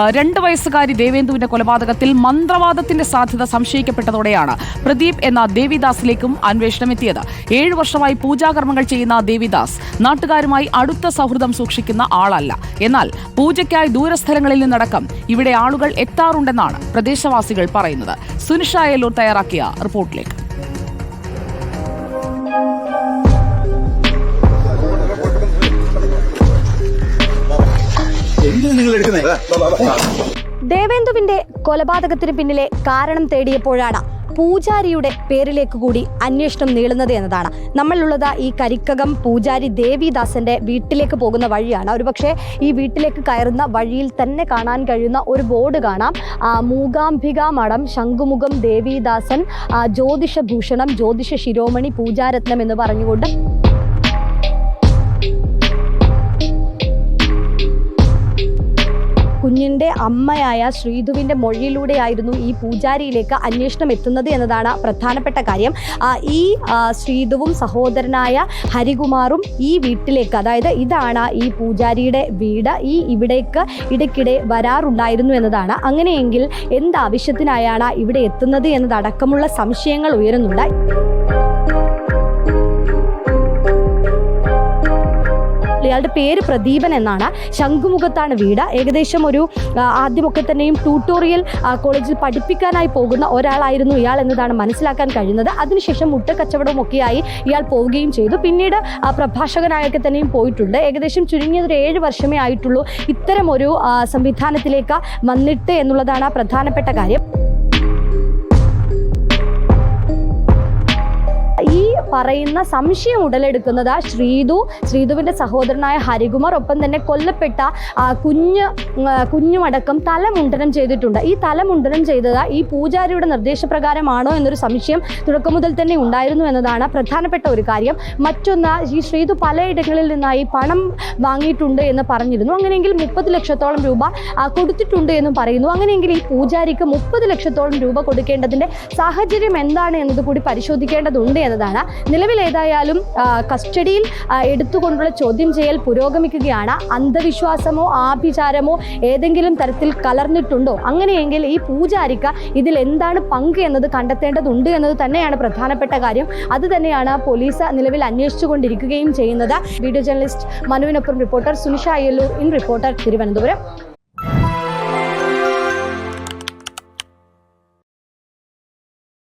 2 വയസ്സുകാരി ദേവേന്ദുവിന്റെ കൊലപാതകത്തിൽ മന്ത്രവാദത്തിന്റെ സാധ്യത സംശയിക്കപ്പെട്ടതോടെയാണ് പ്രദീപ് എന്ന ദേവിദാസിലേക്കും അന്വേഷണം എത്തിയത്. 7 വർഷമായി പൂജാകർമ്മങ്ങൾ ചെയ്യുന്ന ദേവിദാസ് നാട്ടുകാരുമായി അടുത്ത സൗഹൃദം സൂക്ഷിക്കുന്ന ആളല്ല. എന്നാൽ പൂജയ്ക്കായി ദൂരസ്ഥലങ്ങളിൽ നിന്നടക്കം ഇവിടെ ആളുകൾ എത്താറുണ്ടെന്നാണ് പ്രദേശവാസികൾ പറയുന്നത്. സുനിഷ അയലൂർ തയ്യാറാക്കിയ റിപ്പോർട്ടിലേക്ക്. ദേവേന്ദുവിന്റെ കൊലപാതകത്തിന് പിന്നിലെ കാരണം തേടിയപ്പോഴാണ് പൂജാരിയുടെ പേരിലേക്ക് കൂടി അന്വേഷണം നീളുന്നത് എന്നതാണ്. നമ്മളുള്ളത് ഈ കരിക്കകം പൂജാരി ദേവിദാസന്റെ വീട്ടിലേക്ക് പോകുന്ന വഴിയാണ്. ഒരുപക്ഷെ ഈ വീട്ടിലേക്ക് കയറുന്ന വഴിയിൽ തന്നെ കാണാൻ കഴിയുന്ന ഒരു ബോർഡ് കാണാം. മൂകാംബിക മഠം ശംഖുമുഖം ദേവിദാസൻ ജ്യോതിഷഭൂഷണം ജ്യോതിഷ ശിരോമണി പൂജാരത്നം എന്ന് പറഞ്ഞുകൊണ്ട് കുഞ്ഞിൻ്റെ അമ്മയായ ശ്രീധുവിൻ്റെ മൊഴിയിലൂടെയായിരുന്നു ഈ പൂജാരിയിലേക്ക് അന്വേഷണം എത്തുന്നത് എന്നതാണ് പ്രധാനപ്പെട്ട കാര്യം. ഈ ശ്രീധുവും സഹോദരനായ ഹരികുമാറും ഈ വീട്ടിലേക്ക്, അതായത് ഇതാണ് ഈ പൂജാരിയുടെ വീട്, ഇവിടേക്ക് ഇടയ്ക്കിടെ വരാറുണ്ടായിരുന്നു എന്നതാണ്. അങ്ങനെയെങ്കിൽ എന്താവശ്യത്തിനായാണ് ഇവിടെ എത്തുന്നത് എന്നതടക്കമുള്ള സംശയങ്ങൾ ഉയരുന്നുണ്ട്. ഇയാളുടെ പേര് പ്രദീപൻ എന്നാണ്. ശംഖുമുഖത്താണ് വീട്. ഏകദേശം ഒരു ആദ്യമൊക്കെ തന്നെയും ട്യൂട്ടോറിയൽ കോളേജിൽ പഠിപ്പിക്കാനായി പോകുന്ന ഒരാളായിരുന്നു ഇയാൾ എന്നതാണ് മനസ്സിലാക്കാൻ കഴിയുന്നത്. അതിനുശേഷം മുട്ടക്കച്ചവടമൊക്കെയായി ഇയാൾ പോവുകയും ചെയ്തു. പിന്നീട് പ്രഭാഷകനായൊക്കെ തന്നെയും പോയിട്ടുണ്ട്. ഏകദേശം ചുരുങ്ങിയതൊരു 7 വർഷമേ ആയിട്ടുള്ളൂ ഇത്തരം ഒരു സംവിധാനത്തിലേക്ക് വന്നിട്ട് എന്നുള്ളതാണ് പ്രധാനപ്പെട്ട കാര്യം. പറയുന്ന സംശയം ഉടലെടുക്കുന്നത് ശ്രീധുവിന്റെ സഹോദരനായ ഹരികുമാർ, ഒപ്പം തന്നെ കൊല്ലപ്പെട്ട കുഞ്ഞുമടക്കം തലമുണ്ടനം ചെയ്തിട്ടുണ്ട്. ഈ തലമുണ്ടനം ചെയ്തത് ഈ പൂജാരിയുടെ നിർദ്ദേശപ്രകാരമാണോ എന്നൊരു സംശയം തുടക്കം മുതൽ തന്നെ ഉണ്ടായിരുന്നു എന്നതാണ് പ്രധാനപ്പെട്ട ഒരു കാര്യം. മറ്റൊന്ന്, ഈ ശ്രീധു പലയിടങ്ങളിൽ നിന്നായി പണം വാങ്ങിയിട്ടുണ്ട് എന്ന് പറഞ്ഞിരുന്നു. അങ്ങനെയെങ്കിൽ 30 ലക്ഷത്തോളം രൂപ കൊടുത്തിട്ടുണ്ട് എന്നും പറയുന്നു. അങ്ങനെയെങ്കിൽ ഈ പൂജാരിക്ക് 30 ലക്ഷത്തോളം രൂപ കൊടുക്കേണ്ടതിന്റെ സാഹചര്യം എന്താണ് എന്നത് കൂടി പരിശോധിക്കേണ്ടതുണ്ട് എന്നതാണ്. നിലവിൽ ഏതായാലും കസ്റ്റഡിയിൽ എടുത്തുകൊണ്ടുള്ള ചോദ്യം ചെയ്യൽ പുരോഗമിക്കുകയാണ്. അന്ധവിശ്വാസമോ ആഭിചാരമോ ഏതെങ്കിലും തരത്തിൽ കലർന്നിട്ടുണ്ടോ, അങ്ങനെയെങ്കിൽ ഈ പൂജാരിക്ക് ഇതിൽ എന്താണ് പങ്ക് എന്നത് കണ്ടെത്തേണ്ടതുണ്ട് എന്നത് തന്നെയാണ് പ്രധാനപ്പെട്ട കാര്യം. അത് തന്നെയാണ് പോലീസ് നിലവിൽ അന്വേഷിച്ചുകൊണ്ടിരിക്കുകയും ചെയ്യുന്നത്. വീഡിയോ ജേർണലിസ്റ്റ് മനുവിനൊപ്പം reporter Sunisha Ayyallur, in reporter, Thiruvananthapuram.